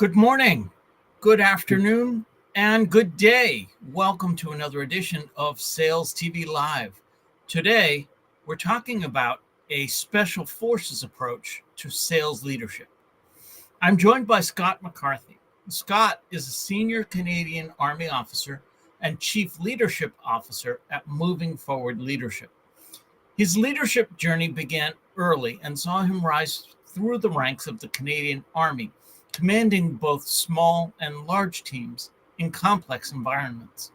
Good morning, good afternoon, and good day. Welcome to another edition of Sales TV Live. Today, we're talking about a special forces approach to sales leadership. I'm joined by Scott McCarthy. Scott is a senior Canadian Army officer and chief leadership officer at Moving Forward Leadership. His leadership journey began early and saw him rise through the ranks of the Canadian Army, commanding both small and large teams in complex environments.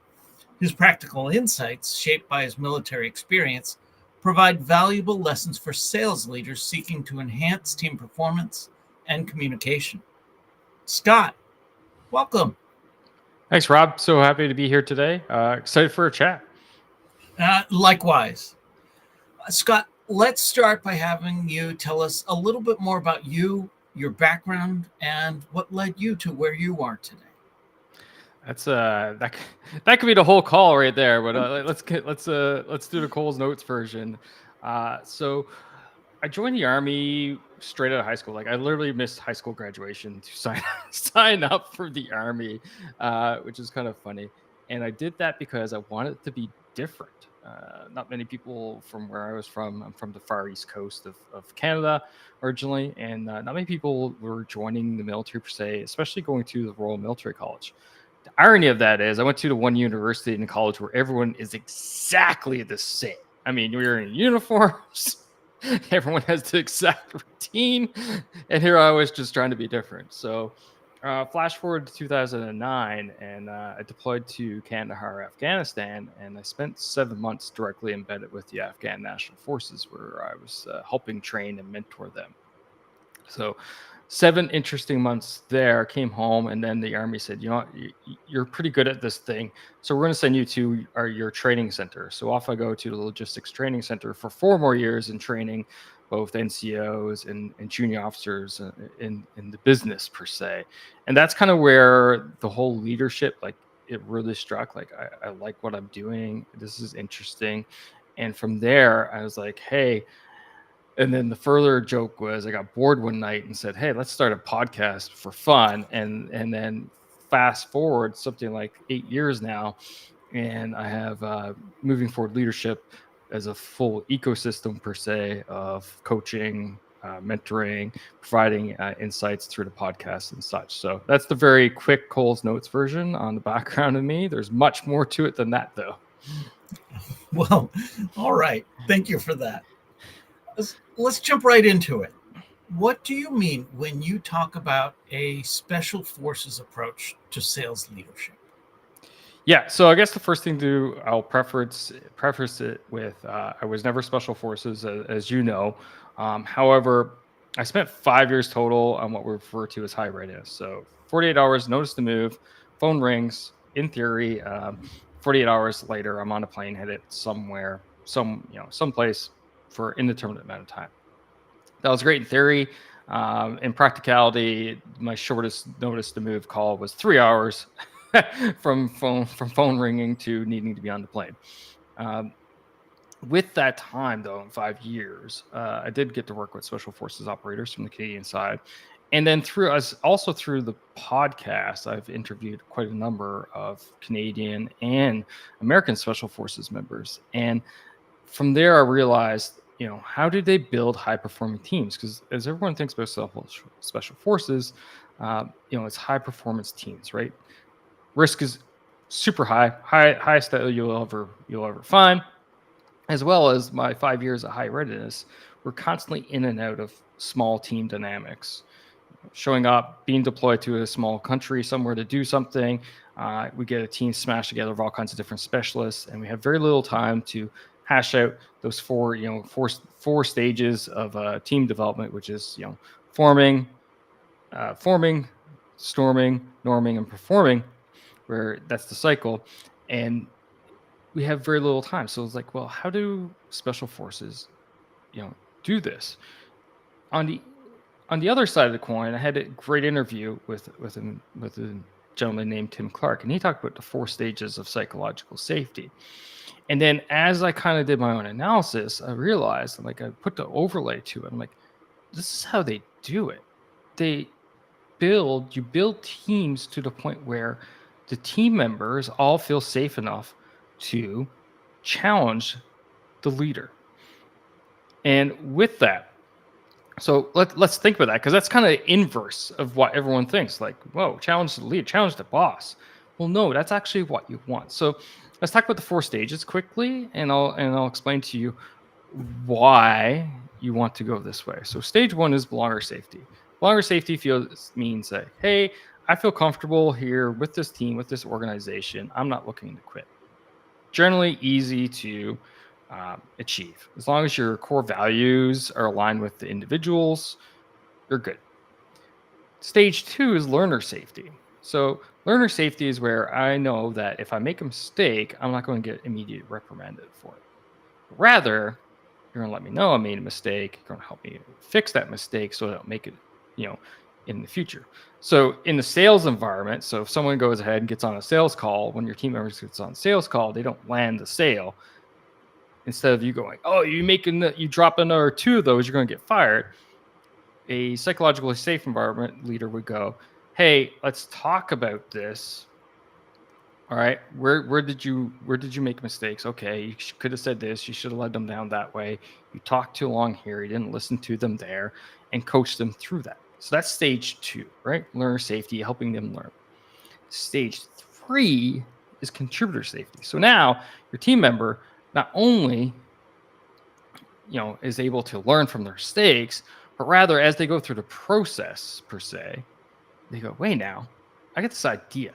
His practical insights, shaped by his military experience, provide valuable lessons for sales leaders seeking to enhance team performance and communication. Scott, welcome. Thanks, Rob. So happy to be here today. Excited for a chat. Likewise. Scott, let's start by having you tell us a little bit more about you, your background, and what led you to where you are today. That's that could be the whole call right there. But let's do the Cole's Notes version. So I joined the Army straight out of high school. Like I literally missed high school graduation to sign up for the Army, which is kind of funny. And I did that because I wanted to be different. Not many people from where I was from. I'm from the far east coast of Canada originally, and not many people were joining the military per se, especially going to the Royal Military College. The irony of that is I went to the one university in college where everyone is exactly the same. I mean, you're in uniforms. Everyone has the exact routine, and here I was just trying to be different. So flash forward to 2009, and I deployed to Kandahar, Afghanistan, and I spent 7 months directly embedded with the Afghan National Forces, where I was helping train and mentor them. So 7 interesting months there. Came home, and then the Army said, you know what, you're pretty good at this thing, so we're going to send you to your training center. So off I go to the logistics training center for 4 more years in training both NCOs and junior officers in the business per se. And that's kind of where the whole leadership, like, it really struck. Like, I like what I'm doing. This is interesting. And from there, I was like, hey. And then the further joke was I got bored one night and said, hey, let's start a podcast for fun. And then fast forward something like 8 years now, and I have Moving Forward Leadership as a full ecosystem per se of coaching, mentoring, providing insights through the podcast and such. So that's the very quick Cole's Notes version on the background of me. There's much more to it than that, though. Well, all right. Thank you for that. Let's jump right into it. What do you mean when you talk about a special forces approach to sales leadership? Yeah, so I guess the first thing I'll preface it with I was never special forces, as you know. However, I spent 5 years total on what we refer to as high readiness. So 48 hours, notice to move, phone rings. In theory, 48 hours later, I'm on a plane headed somewhere, someplace for an indeterminate amount of time. That was great in theory. In practicality, my shortest notice to move call was 3 hours. from phone ringing to needing to be on the plane. With that time, though, in 5 years, I did get to work with special forces operators from the Canadian side, and then through the podcast, I've interviewed quite a number of Canadian and American special forces members, and from there, I realized, how do they build high performing teams? Because as everyone thinks about special forces, it's high performance teams, right? Risk is super highest that you'll ever find, as well as my 5 years of high readiness. We're constantly in and out of small team dynamics, showing up, being deployed to a small country somewhere to do something. We get a team smashed together of all kinds of different specialists, and we have very little time to hash out those four stages of team development, which is forming, storming, norming, and performing, where that's the cycle. And we have very little time. So it's like, well, how do special forces, do this? On the other side of the coin, I had a great interview with a gentleman named Tim Clark, and he talked about the 4 stages of psychological safety. And then as I kind of did my own analysis, I realized, I put the overlay to it. I'm like, this is how they do it. build teams to the point where the team members all feel safe enough to challenge the leader. And with that, so let's think about that, because that's kind of inverse of what everyone thinks. Like, whoa, challenge the lead, challenge the boss. Well, no, that's actually what you want. So let's talk about the 4 stages quickly, and I'll explain to you why you want to go this way. So stage 1 is belonger safety. Belonger safety means that, hey, I feel comfortable here with this team, with this organization. I'm not looking to quit. Generally easy to achieve. As long as your core values are aligned with the individuals, you're good. Stage 2 is learner safety. So learner safety is where I know that if I make a mistake, I'm not going to get immediate reprimanded for it. Rather, you're going to let me know I made a mistake. You're going to help me fix that mistake so I don't make it, in the future. So in the sales environment, so if someone goes ahead and gets on a sales call, when your team members gets on a sales call, they don't land the sale. Instead of you going, oh, you drop another 2 of those, you're going to get fired. A psychologically safe environment leader would go, hey, let's talk about this. All right, where did you make mistakes? Okay, you could have said this. You should have led them down that way. You talked too long here. You didn't listen to them there, and coach them through that. So that's stage 2, right? Learner safety, helping them learn. Stage 3 is contributor safety. So now your team member not only is able to learn from their mistakes, but rather as they go through the process per se, they go, wait, now I get this idea.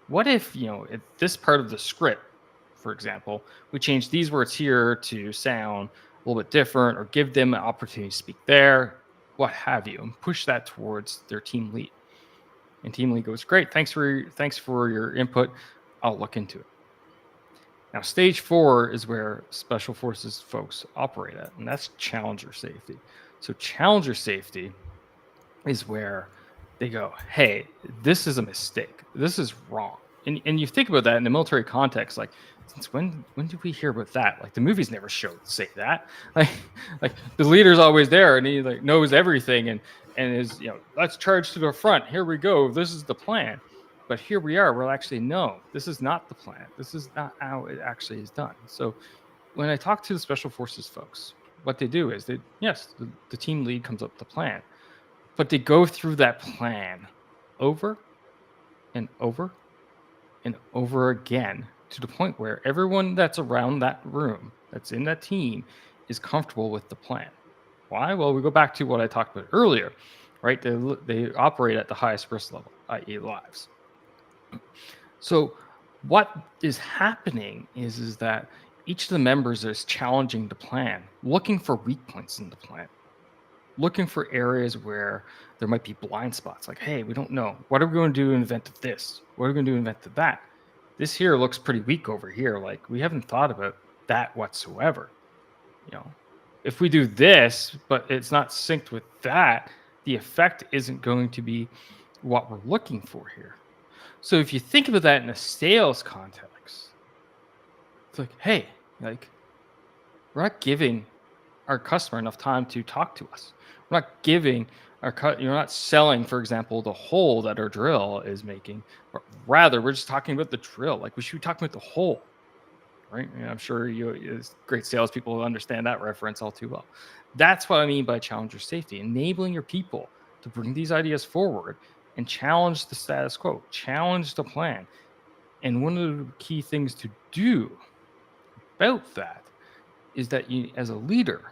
What if, if this part of the script, for example, we change these words here to sound a little bit different, or give them an opportunity to speak there, what have you, and push that towards their team lead. And team lead goes, great, thanks for your input. I'll look into it. Now, stage 4 is where special forces folks operate at, and that's challenger safety. So challenger safety is where they go, hey, this is a mistake. This is wrong. And you think about that in the military context, like, since when did we hear about that? Like, the movies never say that. Like the leader's always there, and he knows everything, and is, let's charge to the front. Here we go. This is the plan. But here we are. We're actually, no, this is not the plan. This is not how it actually is done. So when I talk to the special forces folks, what they do is the team lead comes up with the plan, but they go through that plan over and over and over again to the point where everyone that's around that room, that's in that team, is comfortable with the plan. Why? Well, we go back to what I talked about earlier, right? They operate at the highest risk level, i.e. lives. So what is happening is that each of the members is challenging the plan, looking for weak points in the plan, looking for areas where there might be blind spots. Like, hey, we don't know. What are we going to do in the event of this? What are we going to do in the event of that? This here looks pretty weak over here. Like, we haven't thought about that whatsoever. If we do this, but it's not synced with that, the effect isn't going to be what we're looking for here. So if you think about that in a sales context, it's like, hey, we're not giving our customer enough time to talk to us. We're not giving you're not selling, for example, the hole that our drill is making, but rather we're just talking about the drill. Like, we should be talking about the hole, right? And I'm sure you, as great salespeople, will understand that reference all too well. That's what I mean by challenger safety, enabling your people to bring these ideas forward and challenge the status quo, challenge the plan. And one of the key things to do about that is that you, as a leader,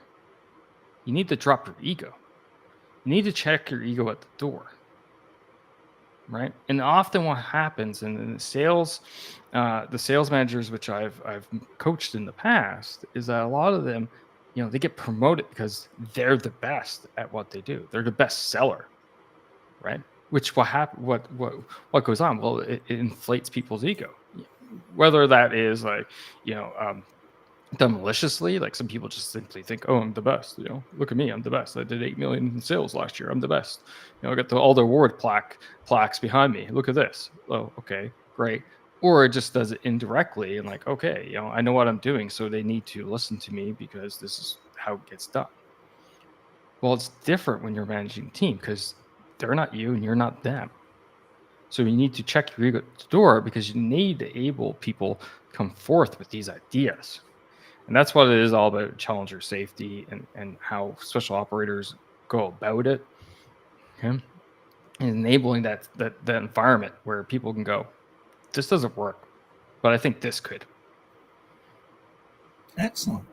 you need to drop your ego. You need to check your ego at the door, right? And often what happens in the sales managers, which I've coached in the past, is that a lot of them, they get promoted because they're the best at what they do. They're the best seller, right? Which what goes on? Well, it inflates people's ego, whether that is done maliciously. Like, some people just simply think, oh, I'm the best. Look at me, I'm the best. I did 8 million in sales last year. I'm the best. I got all the award plaques behind me. Look at this. Oh, okay, great. Or it just does it indirectly and like, okay, I know what I'm doing, so they need to listen to me because this is how it gets done. Well, it's different when you're managing a team, because they're not you and you're not them. So you need to check your ego at the door, because you need to able people come forth with these ideas. And that's what it is all about, challenger safety, and how special operators go about it. Okay. And enabling that environment where people can go, this doesn't work, but I think this could. Excellent.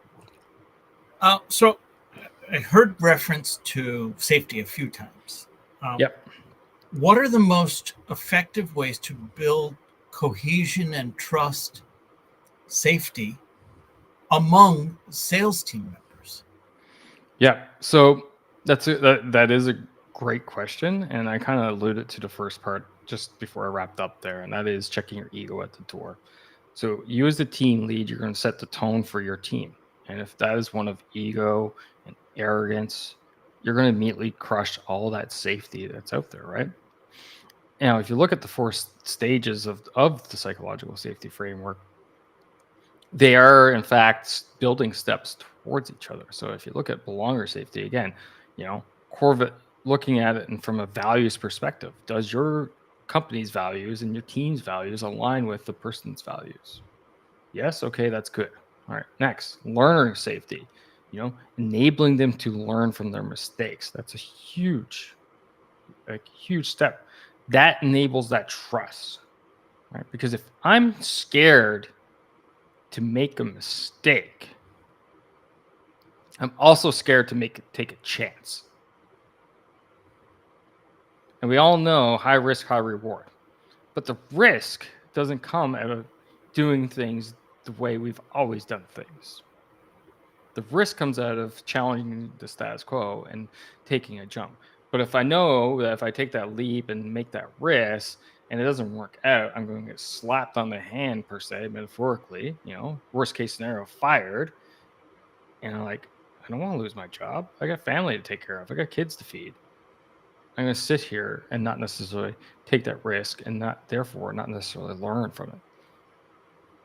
So I heard reference to safety a few times. Yep. What are the most effective ways to build cohesion and trust, safety among sales team members? Yeah. So that is a great question, and I kind of alluded to the first part just before I wrapped up there, and that is checking your ego at the door. So you as the team lead, you're going to set the tone for your team, and if that is one of ego and arrogance, you're going to immediately crush all that safety that's out there, right? Now, if you look at the four stages of the psychological safety framework, they are in fact building steps towards each other. So if you look at belonger safety again, Corvette, looking at it and from a values perspective, does your company's values and your team's values align with the person's values? Yes. Okay, that's good. All right. Next, learner safety. Enabling them to learn from their mistakes. That's a huge step. That enables that trust, right? Because if I'm scared to make a mistake, I'm also scared to take a chance. And we all know high risk, high reward. But the risk doesn't come out of doing things the way we've always done things. The risk comes out of challenging the status quo and taking a jump. But if I know that if I take that leap and make that risk and it doesn't work out, I'm going to get slapped on the hand, per se, metaphorically, worst case scenario, fired. And I'm like, I don't want to lose my job. I got family to take care of. I got kids to feed. I'm going to sit here and not necessarily take that risk and therefore not necessarily learn from it.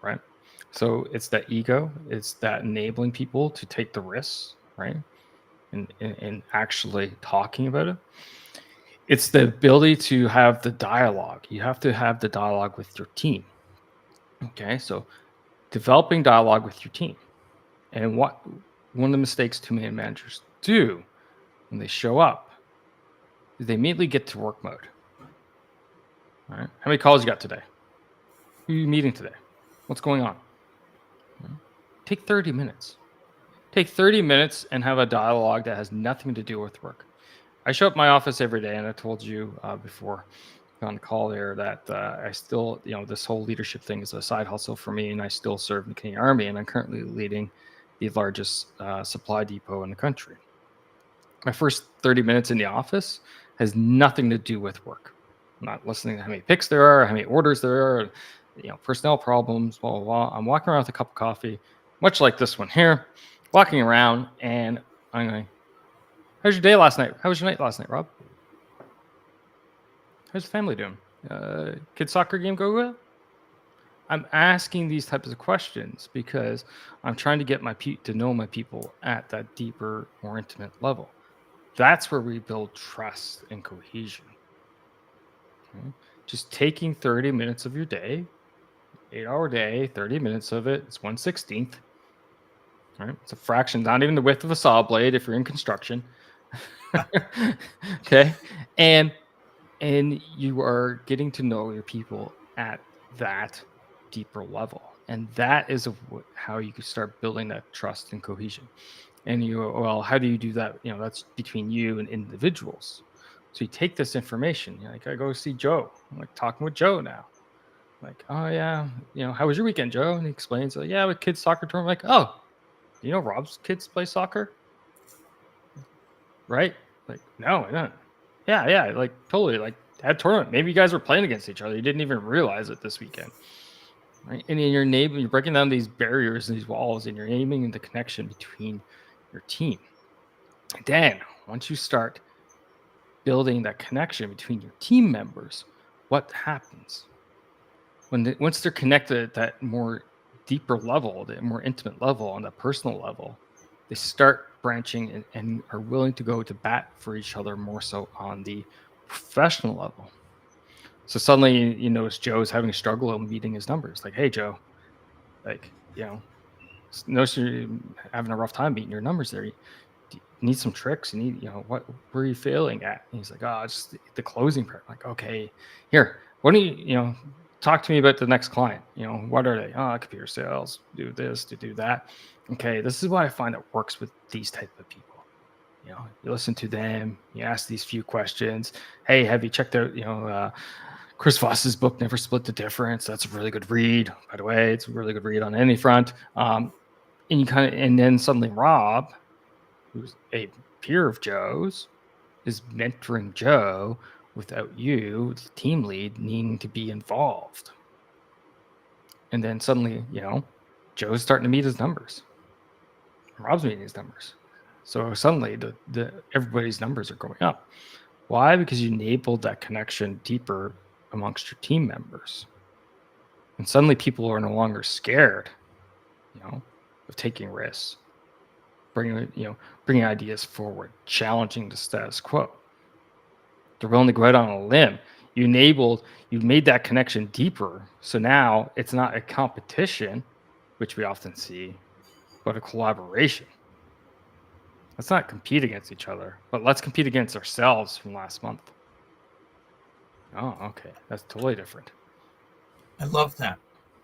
Right. So it's that ego, it's that enabling people to take the risks, right? And actually talking about it. It's the ability to have the dialogue. You have to have the dialogue with your team. Okay. So developing dialogue with your team. And one of the mistakes too many managers do when they show up is they immediately get to work mode. All right. How many calls you got today? Who are you meeting today? What's going on? Take 30 minutes. Take 30 minutes and have a dialogue that has nothing to do with work. I show up at my office every day, and I told you before on the call there that I still, this whole leadership thing is a side hustle for me, and I still serve in the Canadian Army, and I'm currently leading the largest supply depot in the country. My first 30 minutes in the office has nothing to do with work. I'm not listening to how many picks there are, how many orders there are, personnel problems, blah, blah, blah. I'm walking around with a cup of coffee, much like this one here, walking around, and I'm going, how's your day last night? How was your night last night, Rob? How's the family doing? Kid soccer game go well? I'm asking these types of questions because I'm trying to get to know my people at that deeper, more intimate level. That's where we build trust and cohesion. Okay? Just taking 30 minutes of your day, 8-hour day, 30 minutes of it, it's 1/16th. Right? It's a fraction, not even the width of a saw blade if you're in construction. Okay. And you are getting to know your people at that deeper level. And that is how you can start building that trust and cohesion. And how do you do that? That's between you and individuals. So you take this information, like, I go see Joe. I'm like talking with Joe now. Like, oh yeah, how was your weekend, Joe? And he explains, yeah, with kids soccer tournament. I'm like, oh, do you know Rob's kids play soccer? Right? Like, no, I don't. Yeah, like totally, like had tournament. Maybe you guys were playing against each other. You didn't even realize it this weekend. Right? And in your neighbor, you're breaking down these barriers and these walls, and you're aiming the connection between your team. Then, once you start building that connection between your team members, what happens? Once they're connected at that more deeper level, that more intimate level, on that personal level, they start branching and are willing to go to bat for each other more so on the professional level. So suddenly you notice Joe's having a struggle meeting his numbers. Like, hey, Joe, like, notice you're having a rough time meeting your numbers there. You need some tricks. You need, what were you failing at? And he's like, oh, just the closing part. I'm like, okay, here, what do talk to me about the next client? What are they? Oh, computer sales, do this, to do that. Okay, this is what I find that works with these type of people. You listen to them, you ask these few questions. Hey, have you checked out, Chris Voss's book, Never Split the Difference? That's a really good read. By the way, it's a really good read on any front. And then suddenly Rob, who's a peer of Joe's, is mentoring Joe without you, the team lead, needing to be involved. And then suddenly, Joe's starting to meet his numbers. Rob's meeting his numbers. So suddenly everybody's numbers are going up. Why? Because you enabled that connection deeper amongst your team members. And suddenly people are no longer scared, of taking risks, bringing ideas forward, challenging the status quo. They're willing to go out on a limb. You've made that connection deeper. So now it's not a competition, which we often see, but a collaboration. Let's not compete against each other, but let's compete against ourselves from last month. Oh, okay. That's totally different. I love that.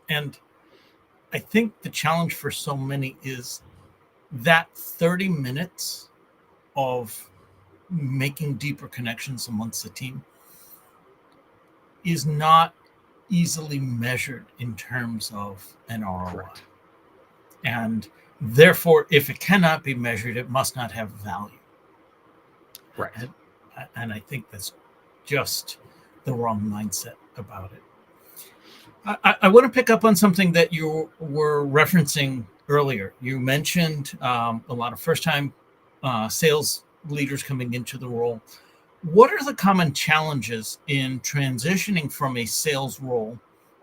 And I think the challenge for so many is that 30 minutes of making deeper connections amongst the team is not easily measured in terms of an ROI. Correct. And therefore, if it cannot be measured, it must not have value. Right. And I think that's just the wrong mindset about it. I want to pick up on something that you were referencing earlier. You mentioned a lot of first-time sales leaders coming into the role. What are the common challenges in transitioning from a sales role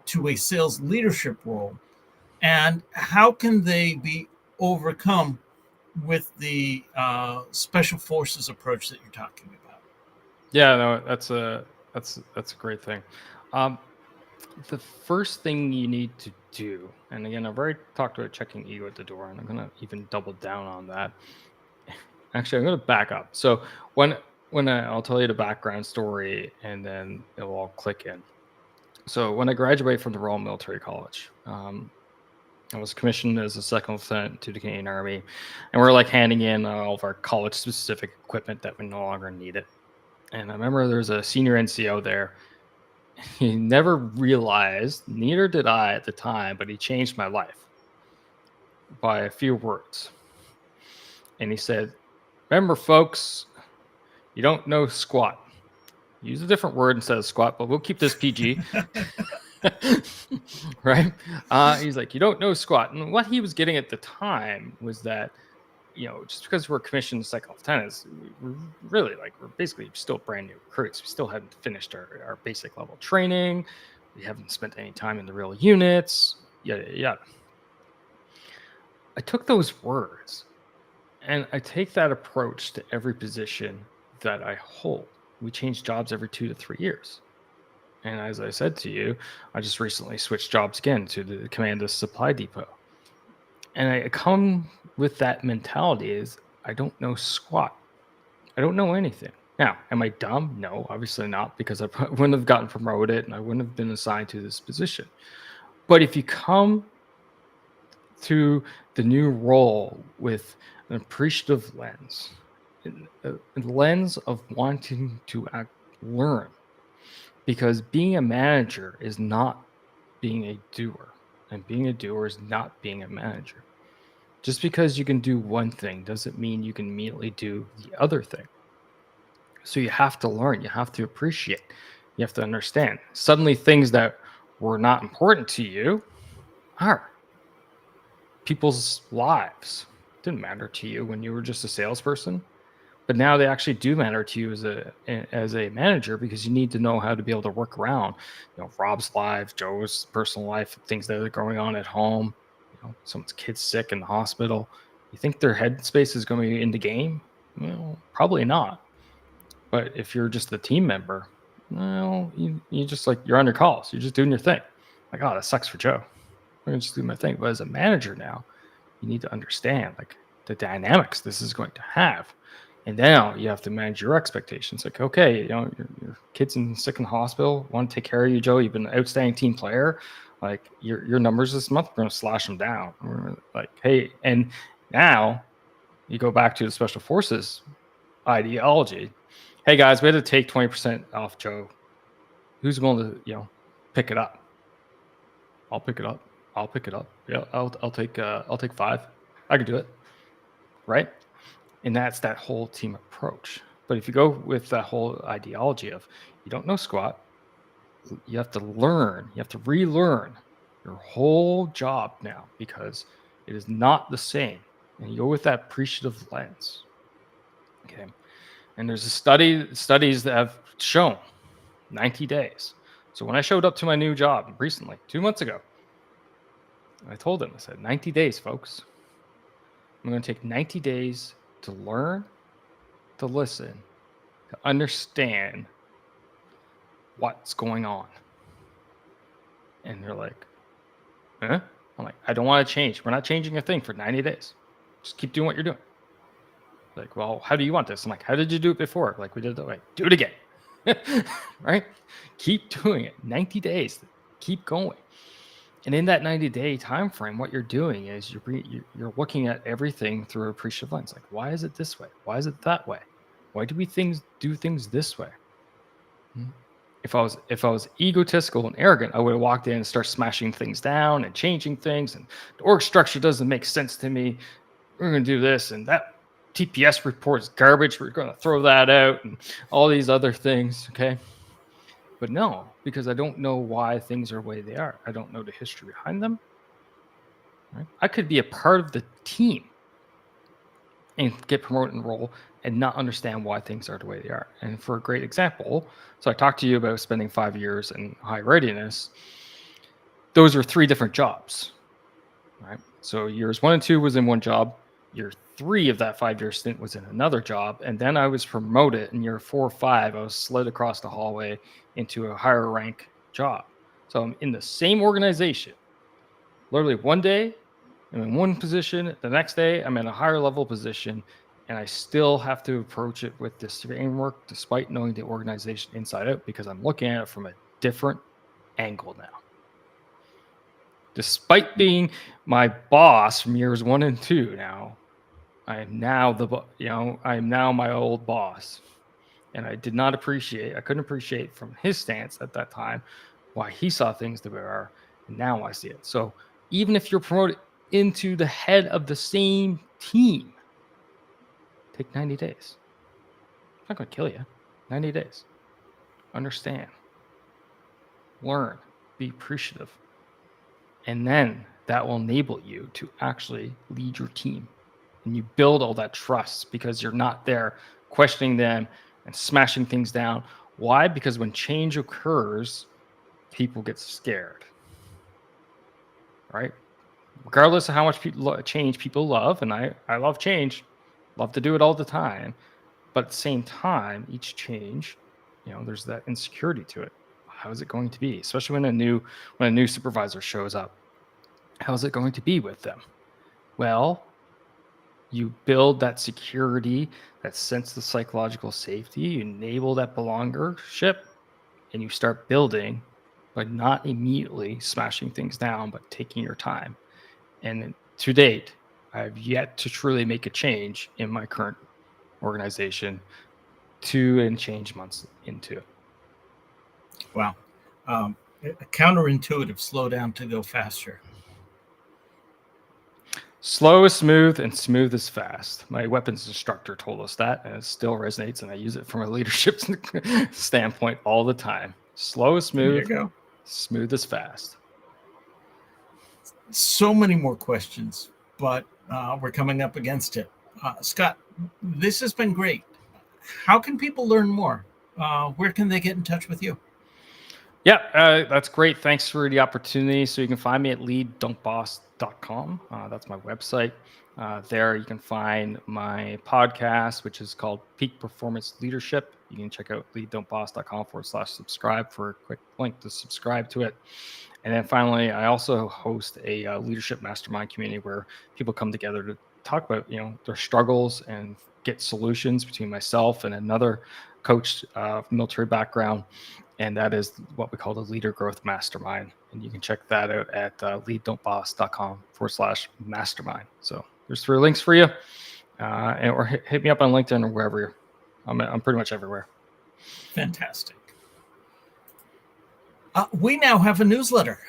to a sales leadership role? And how can they be overcome with the special forces approach that you're talking about? Yeah, no, that's a great thing. The first thing you need to do, and again, I've already talked about checking ego at the door, and I'm going to even double down on that. Actually, I'm going to back up. So I'll tell you the background story, and then it will all click in. So when I graduated from the Royal Military College, I was commissioned as a second lieutenant to the Canadian Army, and we're like handing in all of our college-specific equipment that we no longer needed. And I remember there was a senior NCO there. He never realized, neither did I at the time, but he changed my life by a few words. And he said, remember, folks, you don't know squat. Use a different word instead of squat, but we'll keep this PG. Right? He's like, you don't know squat. And what he was getting at the time was that, just because we're commissioned second lieutenants, we're really we're basically still brand new recruits. We still haven't finished our basic level training. We haven't spent any time in the real units, yada, yada. I took those words and I take that approach to every position that I hold. We change jobs every 2 to 3 years. And as I said to you, I just recently switched jobs again to the Command Supply Depot. And I come with that mentality is I don't know squat. I don't know anything. Now, am I dumb? No, obviously not, because I wouldn't have gotten promoted and I wouldn't have been assigned to this position. But if you come to the new role with an appreciative lens, a lens of wanting to learn, because being a manager is not being a doer, and being a doer is not being a manager. Just because you can do one thing doesn't mean you can immediately do the other thing. So you have to learn, you have to appreciate, you have to understand. Suddenly things that were not important to you are. People's lives didn't matter to you when you were just a salesperson, but now they actually do matter to you as a manager, because you need to know how to be able to work around, Rob's life, Joe's personal life, things that are going on at home, someone's kid's sick in the hospital. You think their headspace is going to be in the game? Well, probably not. But if you're just a team member, well, you just like, you're on your calls, you're just doing your thing. Like, oh, that sucks for Joe. I'm gonna just do my thing. But as a manager now, you need to understand like the dynamics this is going to have. And now you have to manage your expectations. Like, okay, your kid's sick in the hospital, want to take care of you, Joe. You've been an outstanding team player. Like your numbers this month, we're going to slash them down. Like, hey, and now you go back to the special forces ideology. Hey guys, we had to take 20% off Joe. Who's willing to, pick it up? I'll pick it up. I'll pick it up. Yeah, I'll take 5. I can do it. Right? And that's that whole team approach. But if you go with that whole ideology of you don't know squat, you have to learn, you have to relearn your whole job now because it is not the same. And you go with that appreciative lens. Okay. And there's studies that have shown 90 days. So when I showed up to my new job recently, 2 months ago, I told them, I said, 90 days, folks. I'm going to take 90 days to learn, to listen, to understand what's going on. And they're like, huh? I'm like, I don't want to change. We're not changing a thing for 90 days. Just keep doing what you're doing. Like, well, how do you want this? I'm like, how did you do it before? Like, we did it that way. Do it again. Right? Keep doing it. 90 days. Keep going. And in that 90-day time frame, what you're doing is you're looking at everything through an appreciative lens. Like, why is it this way? Why is it that way? Why do we do things this way? If I was egotistical and arrogant, I would have walked in and start smashing things down and changing things. And the org structure doesn't make sense to me. We're going to do this, and that TPS report is garbage. We're going to throw that out, and all these other things. Okay. But no, because I don't know why things are the way they are. I don't know the history behind them. Right? I could be a part of the team and get promoted in role and not understand why things are the way they are. And for a great example, so I talked to you about spending 5 years in high readiness. Those are 3 different jobs, right? So years 1 and 2 was in one job. Year 3 of that 5-year stint was in another job. And then I was promoted in year 4 or 5. I was slid across the hallway into a higher rank job. So I'm in the same organization. Literally one day, I'm in one position. The next day, I'm in a higher level position, and I still have to approach it with this framework despite knowing the organization inside out because I'm looking at it from a different angle now. Despite being my boss from years 1 and 2 now, I am now my old boss. And I couldn't appreciate from his stance at that time why he saw things the way they are, and now I see it. So even if you're promoted into the head of the same team, take 90 days. It's not going to kill you. 90 days. Understand. Learn. Be appreciative. And then that will enable you to actually lead your team. And you build all that trust because you're not there questioning them and smashing things down. Why? Because when change occurs, people get scared. Right? Regardless of how much change people love, and I love change, love to do it all the time. But at the same time, each change, there's that insecurity to it. How is it going to be? Especially when a new supervisor shows up. How is it going to be with them? Well, you build that security, that sense of psychological safety, you enable that belongership, and you start building, but not immediately smashing things down, but taking your time. And to date, I've yet to truly make a change in my current organization 2 and change months into it. Wow. Counterintuitive, slow down to go faster. Slow is smooth and smooth is fast. My weapons instructor told us that, and it still resonates, and I use it from a leadership standpoint all the time. Slow is smooth, smooth is fast. So many more questions, but we're coming up against it. Scott, this has been great. How can people learn more? Where can they get in touch with you? Yeah, that's great. Thanks for the opportunity. So you can find me at lead.boss.com. That's my website. There you can find my podcast, which is called Peak Performance Leadership. you can check out leaddon'tboss.com/subscribe for a quick link to subscribe to it. And then finally, I also host a leadership mastermind community where people come together to talk about, their struggles and get solutions between myself and another coach military background. And that is what we call the Leader Growth Mastermind. And you can check that out at leaddon'tboss.com/mastermind. So there's 3 links for you. Or hit me up on LinkedIn or wherever you're. I'm pretty much everywhere. Fantastic. We now have a newsletter.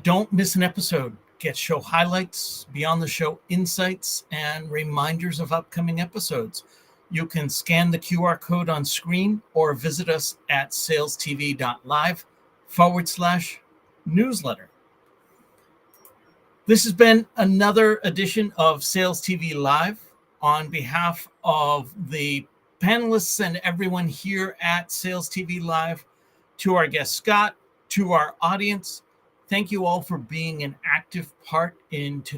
Don't miss an episode. Get show highlights, beyond the show insights, and reminders of upcoming episodes. You can scan the QR code on screen or visit us at SalesTV.live/newsletter. This has been another edition of Sales TV Live. On behalf of the panelists and everyone here at Sales TV Live, to our guest Scott, to our audience, thank you all for being an active part in today's